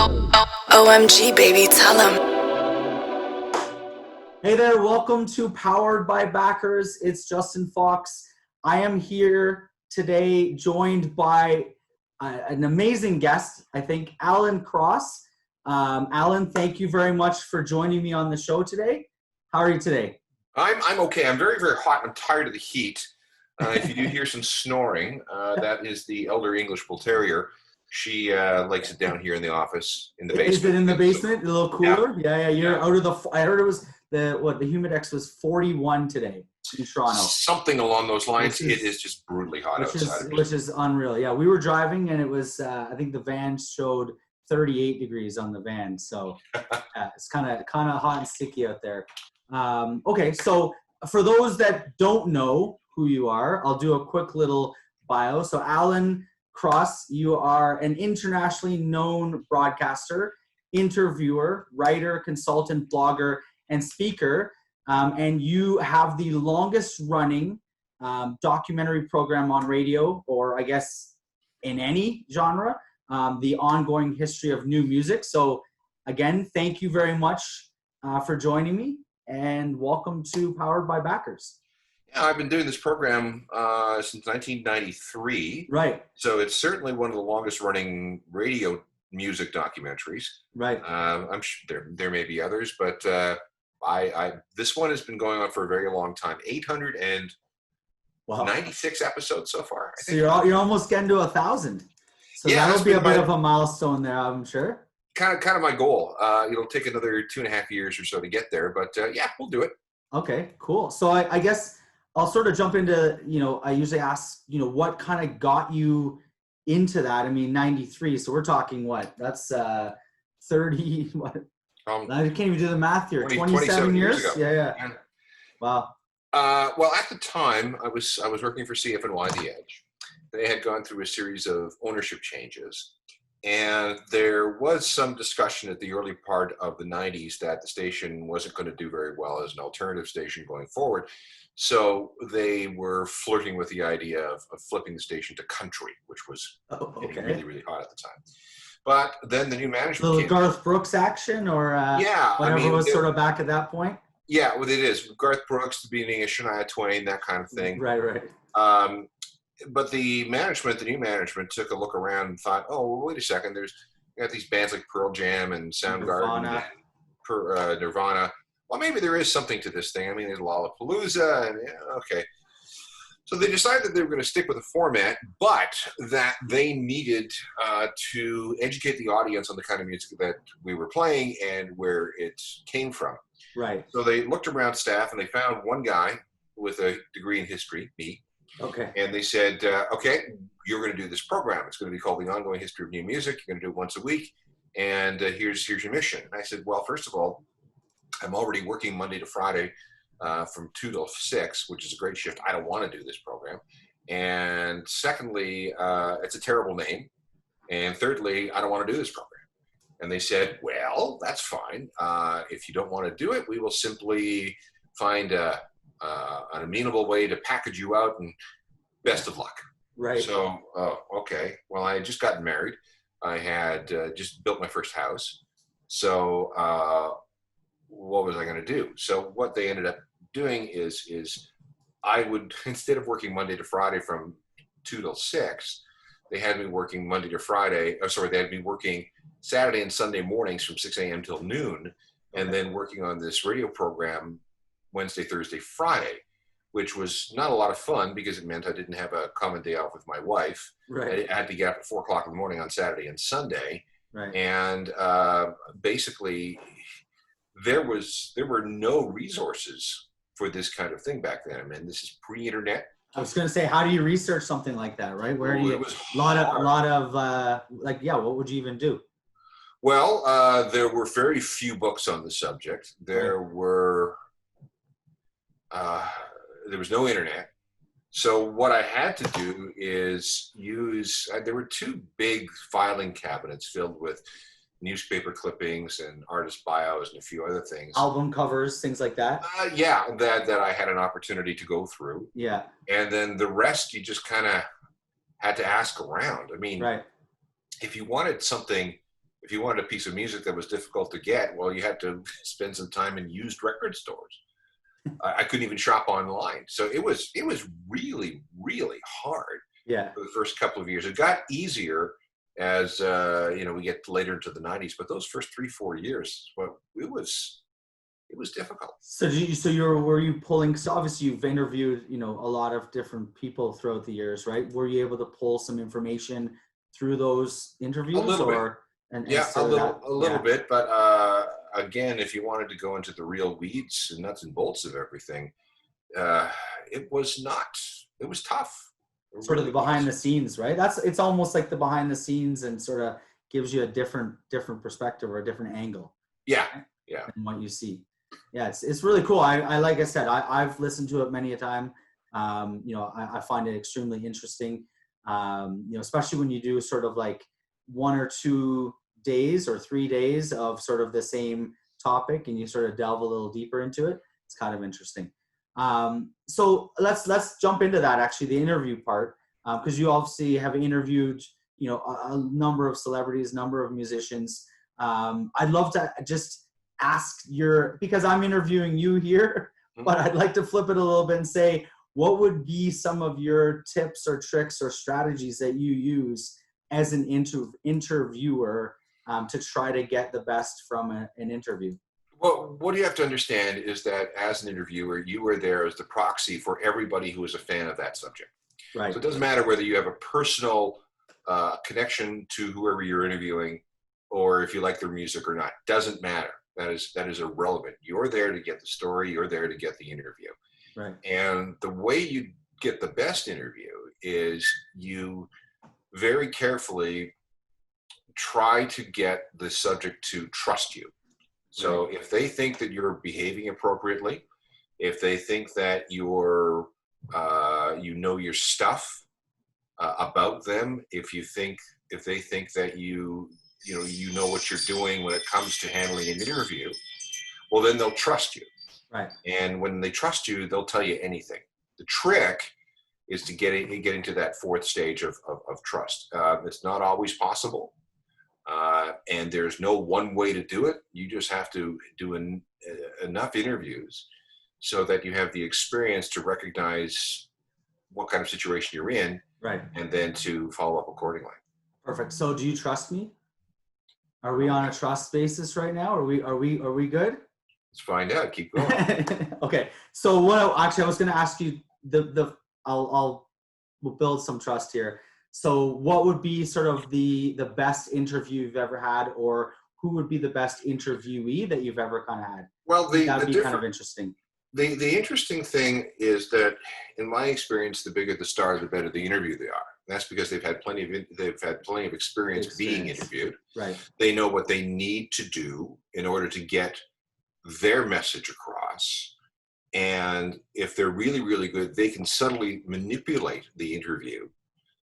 OMG, baby, tell him. Hey there, welcome to Powered by Backers. It's Justin Fox. I am here today joined by an amazing guest, I think, Alan Cross. Alan, thank you very much for joining me on the show today. How are you today? I'm okay. I'm very, very hot. I'm tired of the heat. If you do hear some snoring, that is the elder English Bull Terrier. She likes it down here in the office, in the basement. Is it in the basement? A little cooler? Yeah. You're Yeah. out of the. I heard it was the Humidex was 41 today in Toronto. Something along those lines. It is just brutally hot outside. Which is unreal. Yeah, we were driving and it was. I think the van showed 38 degrees on the van, so it's kind of hot and sticky out there. Okay, so for those that don't know who you are, I'll do a quick little bio. So Alan Cross, you are an internationally known broadcaster, interviewer, writer, consultant, blogger, and speaker. And you have the longest running documentary program on radio, or I guess in any genre, the ongoing history of new music. So again, thank you very much for joining me, and welcome to Powered by Backers. Yeah, I've been doing this program since 1993. Right. So it's certainly one of the longest running radio music documentaries. Right. I'm sure there may be others, but I this one has been going on for a very long time. 896 episodes so far. So you're almost getting to 1,000. So yeah, that'll be a bit of a milestone there, I'm sure. Kind of my goal. It'll take another 2.5 years or so to get there, but yeah, we'll do it. Okay, cool. So I guess I'll sort of jump into, I usually ask, what kind of got you into that? I mean, 93. So we're talking what? That's 30. What? I can't even do the math here. 27 years ago. Yeah. Wow. Well, at the time, I was working for CFNY The Edge. They had gone through a series of ownership changes, and there was some discussion at the early part of the 90s that the station wasn't going to do very well as an alternative station going forward. So they were flirting with the idea of flipping the station to country, which was getting really, really hot at the time. But then the new management came. Garth Brooks action, or whatever was sort of back at that point? Yeah, well, it is. Garth Brooks, the beginning of Shania Twain, that kind of thing. Right. But the new management took a look around and thought, oh, well, wait a second, you got these bands like Pearl Jam and Soundgarden and Nirvana. Well, maybe there is something to this thing. I mean, there's Lollapalooza, and okay. So they decided that they were going to stick with the format, but that they needed to educate the audience on the kind of music that we were playing and where it came from. Right. So they looked around staff and they found one guy with a degree in history, me. Okay. And they said, okay, you're going to do this program. It's going to be called The Ongoing History of New Music. You're going to do it once a week. And here's your mission. And I said, well, first of all, I'm already working Monday to Friday from 2 till 6, which is a great shift. I don't want to do this program. And secondly, it's a terrible name. And thirdly, I don't want to do this program. And they said, well, that's fine. If you don't want to do it, we will simply find an amenable way to package you out, and best of luck. Right. So, okay. Well, I had just gotten married. I had just built my first house. So what was I going to do? So what they ended up doing is I would, instead of working Monday to Friday from 2 till 6, they had me working Monday to Friday. They had me working Saturday and Sunday mornings from 6 a.m. till noon, and then working on this radio program Wednesday, Thursday, Friday, which was not a lot of fun because it meant I didn't have a common day off with my wife. Right. I had to get up at 4 o'clock in the morning on Saturday and Sunday. Right. And basically, there were no resources for this kind of thing back then. I mean, this is pre-internet. I was going to say, how do you research something like that, right? Where do you? It was a lot of what would you even do? Well, there were very few books on the subject. There was no internet. So what I had to do is there were 2 big filing cabinets filled with newspaper clippings and artist bios and a few other things. Album covers, things like that? That I had an opportunity to go through. Yeah. And then the rest you just kind of had to ask around. I mean, right. If you wanted something If you wanted a piece of music that was difficult to get, well, you had to spend some time in used record stores. I couldn't even shop online. So it was really, really hard Yeah. for the first couple of years. It got easier as we get later into the 90s, but those first 3-4 years, well, it was difficult. So were you pulling, so obviously you've interviewed, a lot of different people throughout the years, right? Were you able to pull some information through those interviews? A little bit. Yeah, a little bit. But again, if you wanted to go into the real weeds and nuts and bolts of everything, it was tough. Sort of the behind the scenes, right? It's almost like the behind the scenes, and sort of gives you a different perspective or a different angle. Yeah. Right? Yeah. Than what you see. Yeah, it's really cool. I like I said, I've listened to it many a time. I find it extremely interesting. Especially when you do sort of like 1 or 2 days or 3 days of sort of the same topic, and you sort of delve a little deeper into it. It's kind of interesting. So let's jump into that, actually, the interview part, because you obviously have interviewed, a number of celebrities, number of musicians. I'd love to just ask because I'm interviewing you here, but I'd like to flip it a little bit and say, what would be some of your tips or tricks or strategies that you use as an interviewer to try to get the best from an interview? Well, what you have to understand is that as an interviewer, you are there as the proxy for everybody who is a fan of that subject. Right. So it doesn't matter whether you have a personal connection to whoever you're interviewing, or if you like their music or not. Doesn't matter. That is irrelevant. You're there to get the story. You're there to get the interview. Right. And the way you get the best interview is you very carefully try to get the subject to trust you. So if they think that you're behaving appropriately, if they think that you're, your stuff about them, if they think that you know what you're doing when it comes to handling an interview, well, then they'll trust you. Right. And when they trust you, they'll tell you anything. The trick is to getting to that fourth stage of trust. It's not always possible. And there's no one way to do it. You just have to do enough interviews so that you have the experience to recognize what kind of situation you're in, right, and then to follow up accordingly. Perfect. So, do you trust me? Are we on a trust basis right now? Are we good? Let's find out. Keep going. Okay. So, I was going to ask you we'll build some trust here. So what would be sort of the best interview you've ever had, or who would be the best interviewee that you've ever kind of had? Well, that would be kind of interesting. The interesting thing is that, in my experience, the bigger the star, the better the interview they are. And that's because they've had plenty of experience being interviewed. Right. They know what they need to do in order to get their message across. And if they're really, really good, they can subtly manipulate the interview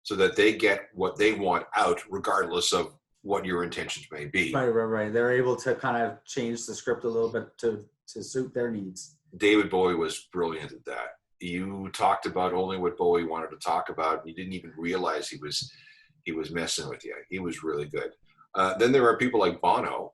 so that they get what they want out, regardless of what your intentions may be. Right. They're able to kind of change the script a little bit to suit their needs. David Bowie was brilliant at that. You talked about only what Bowie wanted to talk about. You didn't even realize he was messing with you. He was really good. Then there are people like Bono,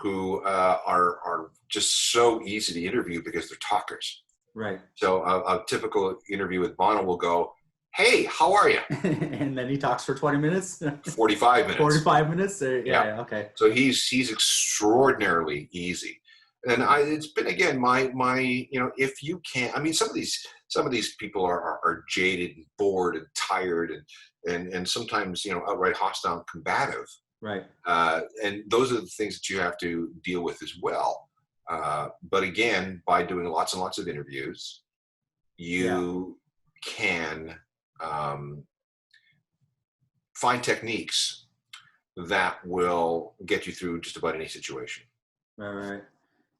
who are just so easy to interview because they're talkers. Right. So a typical interview with Bono will go, "Hey, how are you?" And then he talks for 20 minutes. 45 minutes. 45 minutes. Yeah. Okay. So he's extraordinarily easy. And it's been, again, my if you can, I mean, some of these people are jaded and bored and tired and sometimes outright hostile and combative. Right. And those are the things that you have to deal with as well. But again, by doing lots and lots of interviews, you can find techniques that will get you through just about any situation. Right.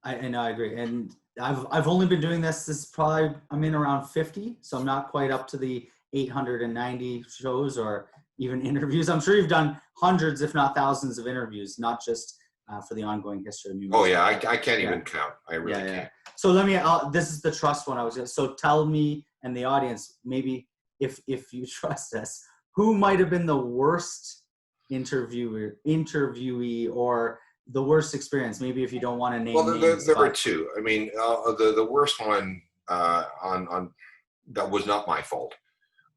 I agree. And I've only been doing this probably, I'm in around 50, so I'm not quite up to the 890 shows or even interviews. I'm sure you've done hundreds, if not thousands, of interviews, not just for the ongoing history of new music. Oh yeah, I can't even count. I really can't. So this is the trust one so tell me and the audience, maybe if you trust us, who might have been the worst interviewee, or the worst experience? Maybe if you don't want to name Well, names. there were two. I mean, the worst one on that was not my fault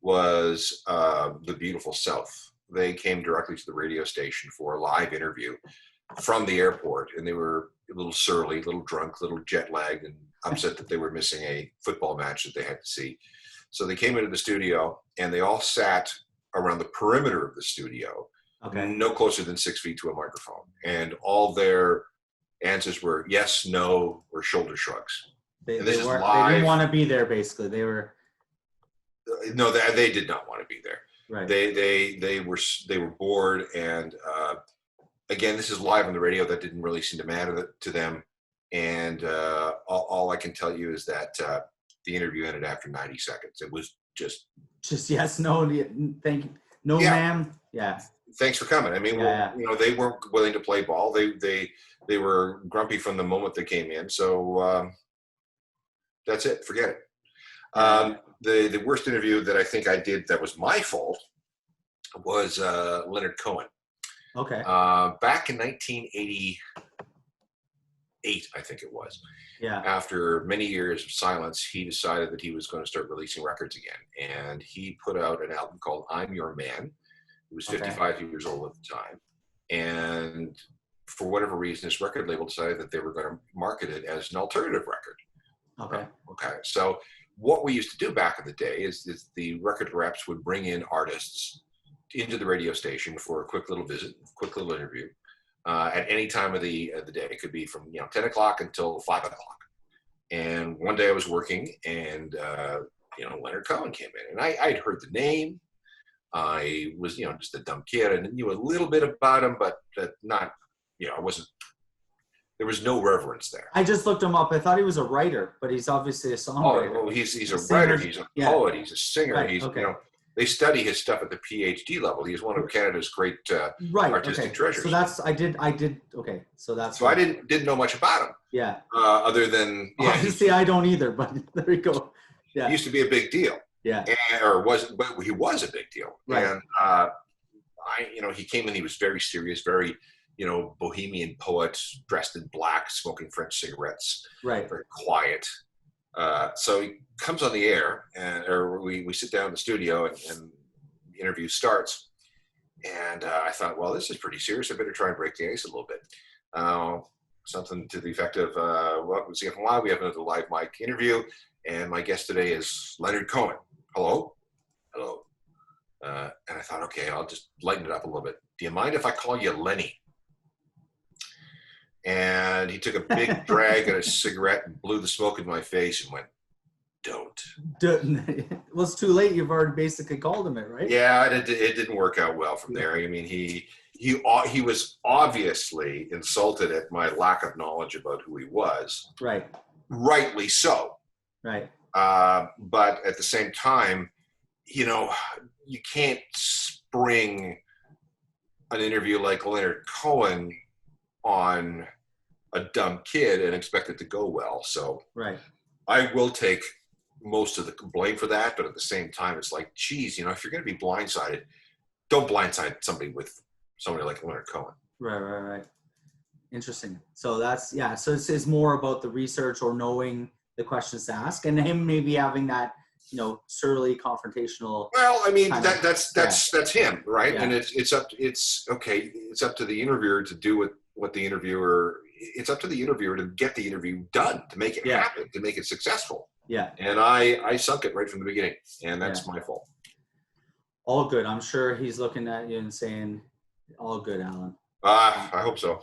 was the beautiful South. They came directly to the radio station for a live interview from the airport, and they were a little surly, a little drunk, a little jet lagged, and upset that they were missing a football match that they had to see. So they came into the studio, and they all sat around the perimeter of the studio, no closer than 6 feet to a microphone, and all their answers were yes, no, or shoulder shrugs. They didn't want to be there. Basically, they were. No, they did not want to be there. Right. They were bored, and again, this is live on the radio. That didn't really seem to matter to them. And all I can tell you is that the interview ended after 90 seconds. It was just yes, no, thank you, no, ma'am. Yeah. Thanks for coming. I mean, they weren't willing to play ball. They were grumpy from the moment they came in. So that's it. Forget it. The worst interview that I think I did that was my fault was Leonard Cohen. Okay. Back in 1988, I think it was. Yeah. After many years of silence, he decided that he was going to start releasing records again. And he put out an album called I'm Your Man. He was 55 years old at the time. And for whatever reason, his record label decided that they were going to market it as an alternative record. Okay. So what we used to do back in the day is the record reps would bring in artists into the radio station for a quick little visit, quick little interview at any time of the day. It could be from 10 o'clock until 5 o'clock. And one day I was working, and Leonard Cohen came in, and I'd heard the name. I was just a dumb kid, and knew a little bit about him, but not I wasn't. There was no reverence there. I just looked him up. I thought he was a writer, but he's obviously a songwriter. Oh, well, he's a writer. He's a poet. He's a singer. Right, they study his stuff at the PhD level. He's one of Canada's great artistic treasures. So that's I did. Okay, so that's. So I didn't know much about him. Yeah. Other than obviously I don't either, but there you go. Yeah. He used to be a big deal. Yeah. But he was a big deal. Right. And he came in. He was very serious, very bohemian poet, dressed in black, smoking French cigarettes. Right. Very quiet. So he comes on the air, or we sit down in the studio, and the interview starts. And I thought, well, this is pretty serious. I better try and break the ice a little bit. Something to the effect of, welcome to CFM Live. We have another live mic interview, and my guest today is Leonard Cohen. Hello. And I thought, okay, I'll just lighten it up a little bit. Do you mind if I call you Lenny? And he took a big drag at a cigarette and blew the smoke in my face and went, don't. Well, it's too late. You've already basically called him it, right? Yeah, it didn't work out well from there. I mean, he was obviously insulted at my lack of knowledge about who he was. Right. Rightly so. Right. But at the same time, you can't spring an interview like Leonard Cohen on a dumb kid and expect it to go well. So right. I will take most of the blame for that, but at the same time, it's like, geez, if you're going to be blindsided, don't blindside somebody like Leonard Cohen. Right. Interesting. So so it's more about the research or knowing the questions to ask, and him maybe having that surly confrontational. Well, I mean that's him, right? Yeah. And it's up to the interviewer to do what the interviewer. It's up to the interviewer to get the interview done, to make it happen, to make it successful. Yeah. And I sunk it right from the beginning, and that's my fault. All good. I'm sure he's looking at you and saying, "All good, Alan." I hope so.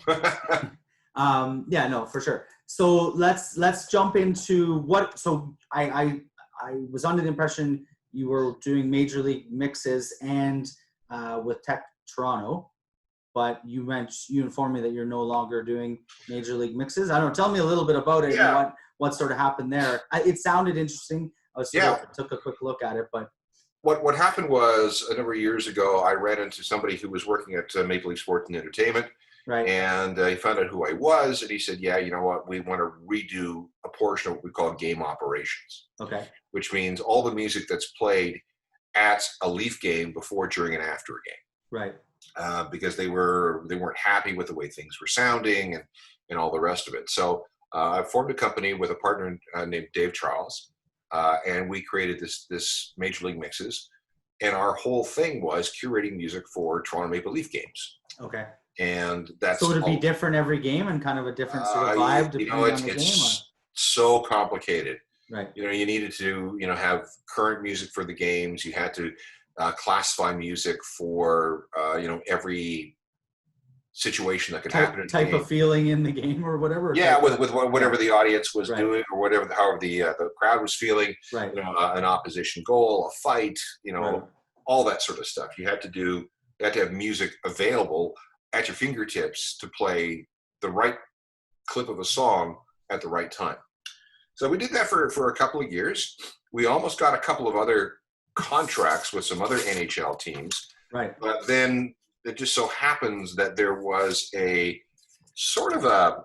Yeah, no, for sure. So let's jump into what. So I was under the impression you were doing major league mixes and with Tech Toronto, but you informed me that you're no longer doing major league mixes. I don't know. Tell me a little bit about it and what sort of happened there. It sounded interesting. I took a quick look at it, but what happened was a number of years ago, I ran into somebody who was working at Maple Leaf Sports and Entertainment. Right. And he found out who I was, and he said, yeah, you know what, we want to redo a portion of what we call game operations. Okay. Which means all the music that's played at a Leaf game before, during, and after a game. Right. because they weren't happy with the way things were sounding and all the rest of it. So I formed a company with a partner named Dave Charles, and we created this Major League Mixes, and our whole thing was curating music for Toronto Maple Leaf games. Okay. And that's so would it be different every game and kind of a different sort of vibe depending on the game? It's so complicated. Right. You needed to, have current music for the games. You had to classify music for, every situation that could happen in type the game. of feeling in the game or whatever. Yeah, with whatever the audience was Right. doing, or however the crowd was feeling. Right. An opposition goal, a fight, Right. all that sort of stuff. You had to have music available at your fingertips to play the right clip of a song at the right time. So we did that for a couple of years. We almost got a couple of other contracts with some other NHL teams. Right. But then it just so happens that there was a sort of a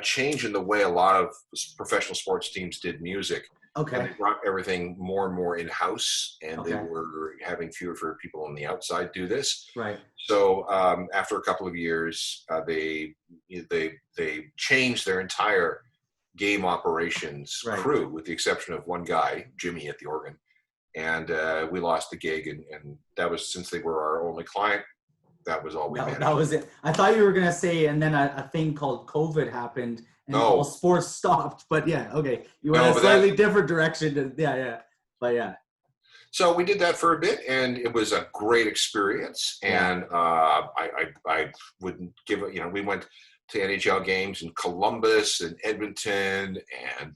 change in the way a lot of professional sports teams did music. Okay. And they brought everything more and more in-house, and Okay. they were having fewer people on the outside do this. Right. So after a couple of years, they changed their entire game operations Right. crew, with the exception of one guy, Jimmy, at the organ. And we lost the gig, and that was, since they were our only client, that was all we managed. That was it. I thought you were going to say, and then a thing called COVID happened and all sports stopped. But yeah, okay. You went a slightly different direction. Yeah. But yeah. So we did that for a bit, and it was a great experience. And I wouldn't give it, we went to NHL games in Columbus and Edmonton and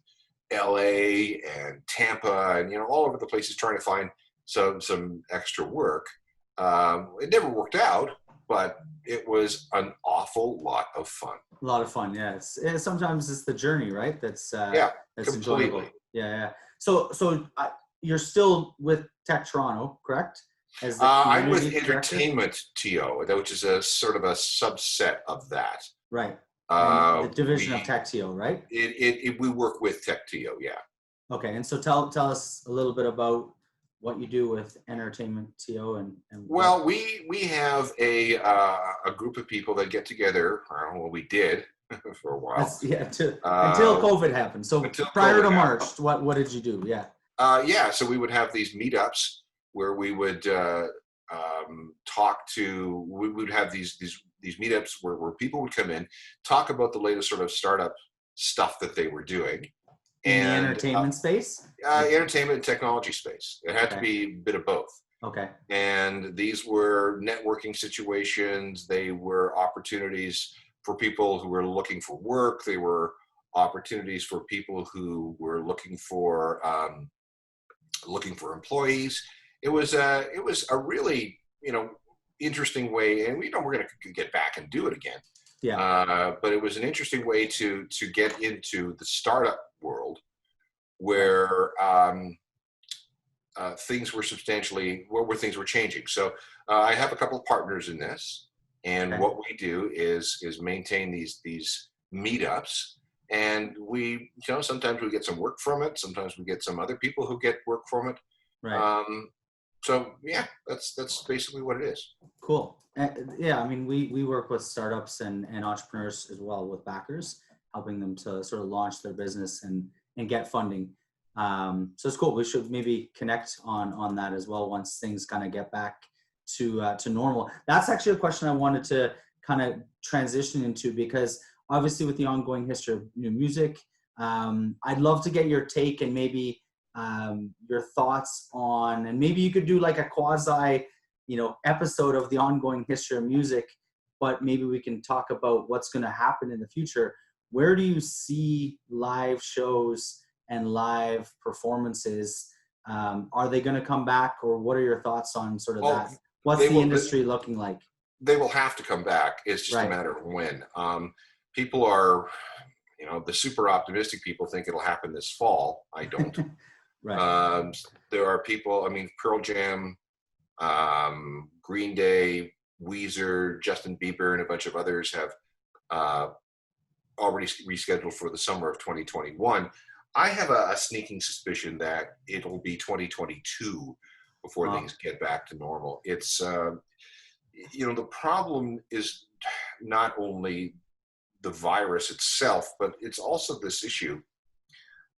LA and Tampa and, all over the places, trying to find some extra work. It never worked out, but it was an awful lot of fun. A lot of fun, yes. Sometimes it's the journey, right? That's completely enjoyable. Yeah. So you're still with Tech Toronto, correct? I'm with Entertainment TO, which is a sort of a subset of that. Right. The division of Tech TO, right? We work with Tech TO, yeah. Okay, and so tell us a little bit about what you do with Entertainment TO and well, we have a group of people that get together. Well, we did for a while. Until COVID happened. So prior to March, what did you do? Yeah. So we would have these meetups where we would we would have these meetups where people would come in, talk about the latest sort of startup stuff that they were doing. In the entertainment space? Entertainment and technology space. It had to be a bit of both. Okay. And these were networking situations. They were opportunities for people who were looking for work. They were opportunities for people who were looking for employees. It was a really, interesting way, and we're going to get back and do it again. Yeah. But it was an interesting way to get into the startup world, where things were things were changing. So I have a couple of partners in this, and what we do is maintain these meetups, and we, sometimes we get some work from it. Sometimes we get some other people who get work from it. Right. So yeah, that's basically what it is. Cool. Yeah, I mean, we work with startups and entrepreneurs as well, with backers, helping them to sort of launch their business and get funding. So it's cool. We should maybe connect on that as well once things kind of get back to normal. That's actually a question I wanted to kind of transition into, because obviously with the ongoing history of new music, I'd love to get your take and maybe your thoughts on, and maybe you could do like a quasi episode of the ongoing history of music, but maybe we can talk about what's going to happen in the future. Where do you see live shows and live performances? Are they going to come back, or what are your thoughts on sort of that? What's the industry looking like? They will have to come back. It's just a matter of when. People are, the super optimistic people think it'll happen this fall. I don't. Right. There are people, Pearl Jam, Green Day, Weezer, Justin Bieber, and a bunch of others have already rescheduled for the summer of 2021. I have a sneaking suspicion that it'll be 2022 before things get back to normal. It's the problem is not only the virus itself, but it's also this issue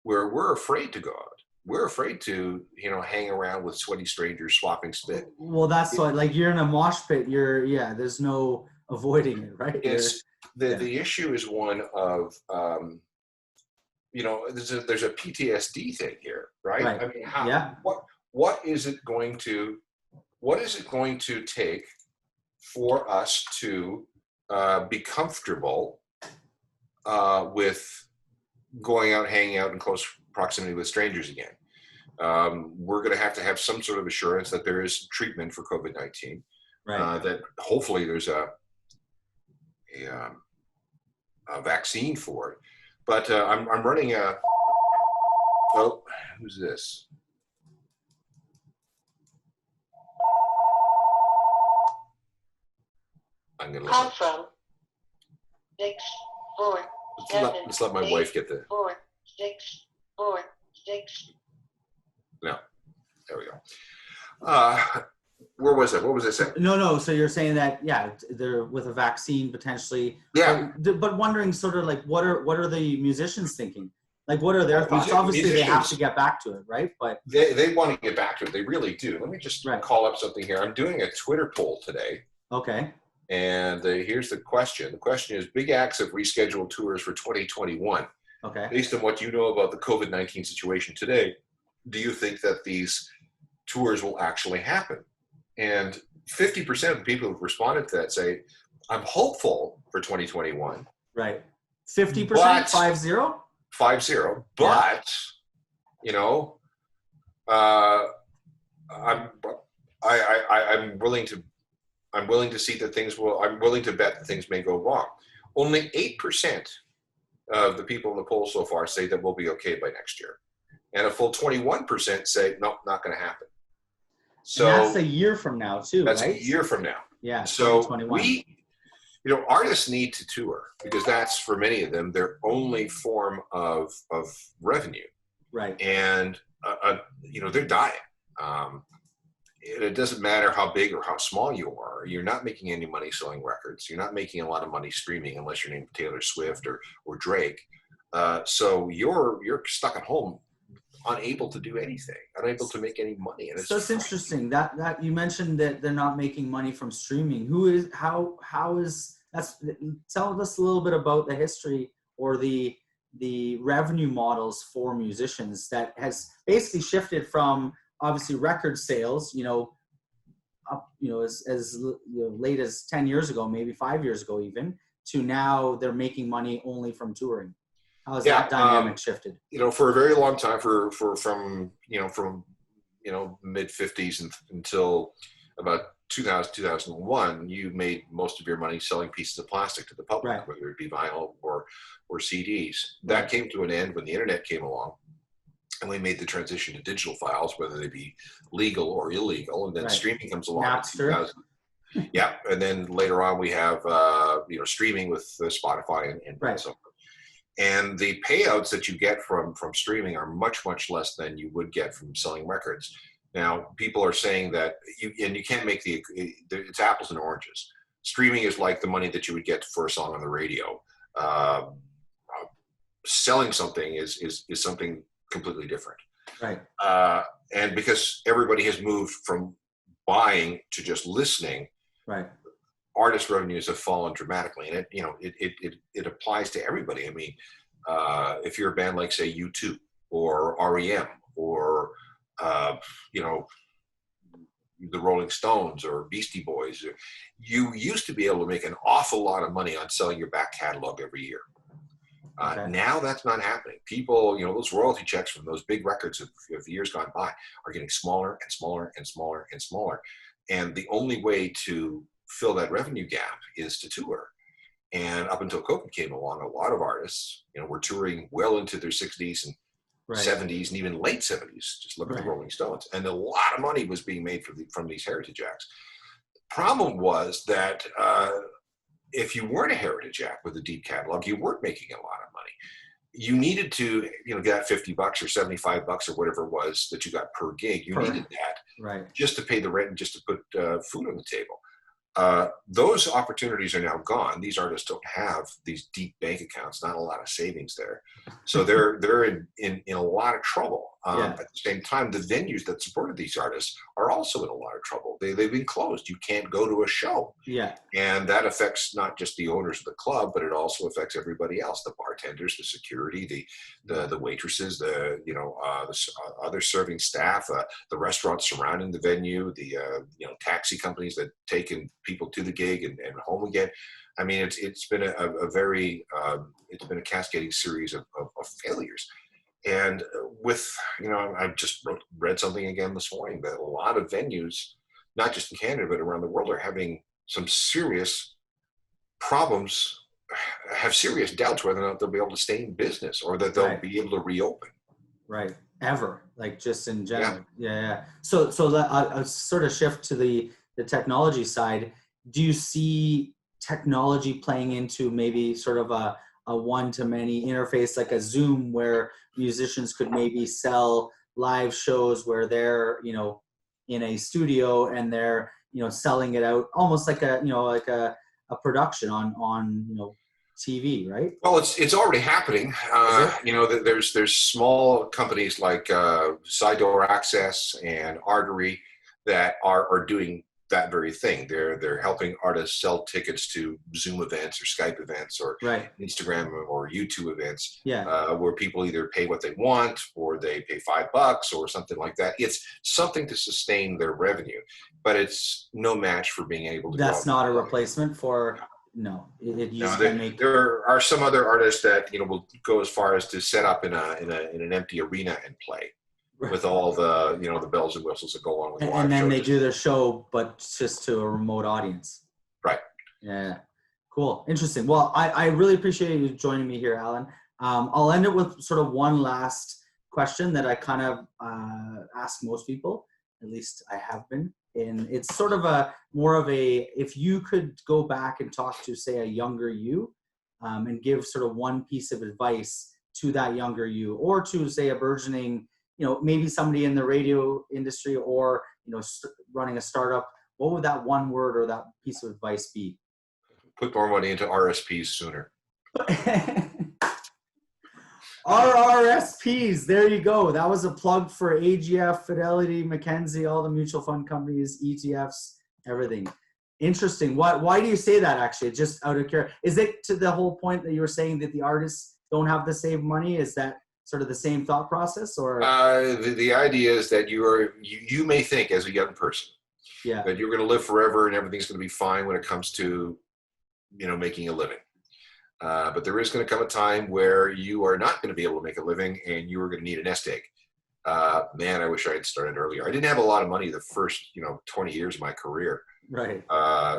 where we're afraid to go out. We're afraid to, hang around with sweaty strangers swapping spit. Well, that's why, like, you're in a mosh pit. There's no avoiding it, right? The issue is one of, there's a PTSD thing here, right? Right. I mean, what is it going to take for us to be comfortable with going out, hanging out in close proximity with strangers again? We're going to have some sort of assurance that there is treatment for COVID-19, right. that hopefully there's a vaccine for it. But I'm running a. Oh, who's this? I'm gonna Call listen. from 6 4 7 Let's let my wife get the. 4 6 4 6. No, there we go. Where was it? What was I saying? No. So you're saying that, they're with a vaccine potentially. Yeah. But wondering sort of like, what are the musicians thinking? Like, what are their thoughts? Obviously, they have to get back to it, right? But they want to get back to it. They really do. Let me just call up something here. I'm doing a Twitter poll today. Okay. And here's the question. The question is, big acts have rescheduled tours for 2021. Okay. Based on what you know about the COVID-19 situation today, do you think that these tours will actually happen? And 50% of the people who've responded to that say, I'm hopeful for 2021. Right. 50%? 50? 50. But, I'm willing to see that I'm willing to bet that things may go wrong. Only 8% of the people in the poll so far say that we'll be okay by next year. And a full 21% say, nope, not going to happen. So and that's a year from now too, that's right? a year from now. Yeah. So artists need to tour because that's, for many of them, their only form of revenue. Right. And, they're dying. It doesn't matter how big or how small you are. You're not making any money selling records. You're not making a lot of money streaming unless you're named Taylor Swift or Drake. So you're stuck at home, unable to do anything, unable to make any money. And so it's interesting that you mentioned that they're not making money from streaming. How is that's? Tell us a little bit about the history or the revenue models for musicians that has basically shifted from obviously record sales, up, as late as 10 years ago, maybe 5 years ago even, to now they're making money only from touring. How has that dynamic shifted? For a very long time, from mid 50s until about 2001, you made most of your money selling pieces of plastic to the public, right, whether it be vinyl or CDs. That came to an end when the internet came along, and we made the transition to digital files, whether they be legal or illegal, and then streaming comes along in 2000. Yeah, and then later on we have streaming with Spotify and so forth. And the payouts that you get from streaming are much, much less than you would get from selling records. Now, people are saying that you can't make it's apples and oranges. Streaming is like the money that you would get for a song on the radio. Selling something is something completely different. Right. And because everybody has moved from buying to just listening, right, artist revenues have fallen dramatically, and it applies to everybody. I mean, if you're a band like, say, U2 or REM or the Rolling Stones or Beastie Boys, you used to be able to make an awful lot of money on selling your back catalog every year. Now that's not happening. People, those royalty checks from those big records of years gone by are getting smaller and smaller and smaller and smaller. And the only way to fill that revenue gap is to tour. And up until COVID came along, a lot of artists, were touring well into their 60s and 70s and even late 70s. Just look at the Rolling Stones. And a lot of money was being made from these heritage acts. The problem was that if you weren't a heritage act with a deep catalog, you weren't making a lot of money. You needed to, get $50 or $75 or whatever it was that you got per gig. You needed that just to pay the rent and just to put food on the table. those opportunities are now gone. These artists don't have these deep bank accounts, not a lot of savings there. So they're in a lot of trouble. Yeah. At the same time, the venues that supported these artists are also in a lot of trouble. They've been closed. You can't go to a show. Yeah. And that affects not just the owners of the club, but it also affects everybody else: the bartenders, the security, the waitresses, the other serving staff, the restaurants surrounding the venue, the taxi companies that take in people to the gig and home again. I mean, it's been a very it's been a cascading series of failures. And I just read something again this morning that a lot of venues, not just in Canada but around the world, are having some serious problems, have serious doubts whether or not they'll be able to stay in business or that they'll be able to reopen. Right. Ever, like just in general. Yeah. So I'll sort of shift to the technology side. Do you see technology playing into maybe sort of a one-to-many interface, like a Zoom, where musicians could maybe sell live shows where they're, in a studio and they're, selling it out almost like a production on TV, right? Well, it's already happening. There's small companies like Side Door Access and Artery that are doing that very thing. They're helping artists sell tickets to Zoom events or Skype events or Instagram or YouTube events, where people either pay what they want or they pay $5 or something like that. It's something to sustain their revenue, but it's no match for being able to. That's not a replacement for. No, there are some other artists that will go as far as to set up in an empty arena and play. With all the the bells and whistles that go on with live and then shows. they do their show, but just to a remote audience. Right. Yeah. Cool. Interesting. Well, I really appreciate you joining me here, Alan. I'll end it with sort of one last question that I kind of ask most people. At least I have been. And it's sort of if you could go back and talk to, say, a younger you, and give sort of one piece of advice to that younger you, or to, say, a burgeoning, maybe somebody in the radio industry or, running a startup, what would that one word or that piece of advice be? Put more money into RSPs sooner. RRSPs, there you go. That was a plug for AGF, Fidelity, Mackenzie, all the mutual fund companies, ETFs, everything. Interesting. Why do you say that, actually? Just out of curiosity. Is it to the whole point that you were saying that the artists don't have to save money? Is that sort of the same thought process, or? The idea is that you may think as a young person that you're going to live forever and everything's going to be fine when it comes to, making a living. But there is going to come a time where you are not going to be able to make a living and you are going to need a nest egg. Man, I wish I had started earlier. I didn't have a lot of money the first, 20 years of my career. Right.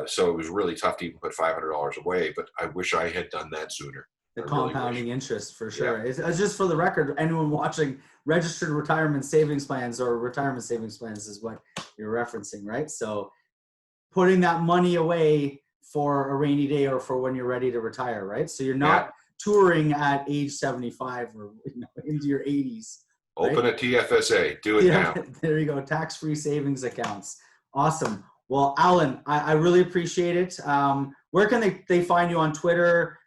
So it was really tough to even put $500 away, but I wish I had done that sooner. The compounding interest, for sure. Yeah. It's just for the record, anyone watching, registered retirement savings plans or retirement savings plans is what you're referencing, right? So putting that money away for a rainy day or for when you're ready to retire, right? So you're not touring at age 75 or into your 80s. Right? Open a TFSA. Do it now. There you go. Tax-free savings accounts. Awesome. Well, Alan, I really appreciate it. Where can they find you on Twitter?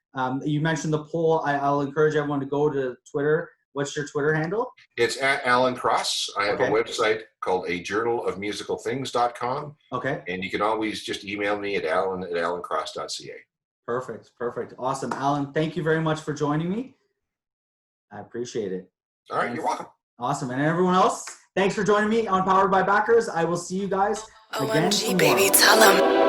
You mentioned the poll. I'll encourage everyone to go to Twitter. What's your Twitter handle? It's at Alan Cross. I have a website called ajournalofmusicalthings.com. Okay. And you can always just email me at alan@alancross.ca. Perfect. Awesome. Alan, thank you very much for joining me. I appreciate it. All right, you're welcome. Awesome. And everyone else, thanks for joining me on Powered by Backers. I will see you guys again tomorrow. OMG, baby, tell them.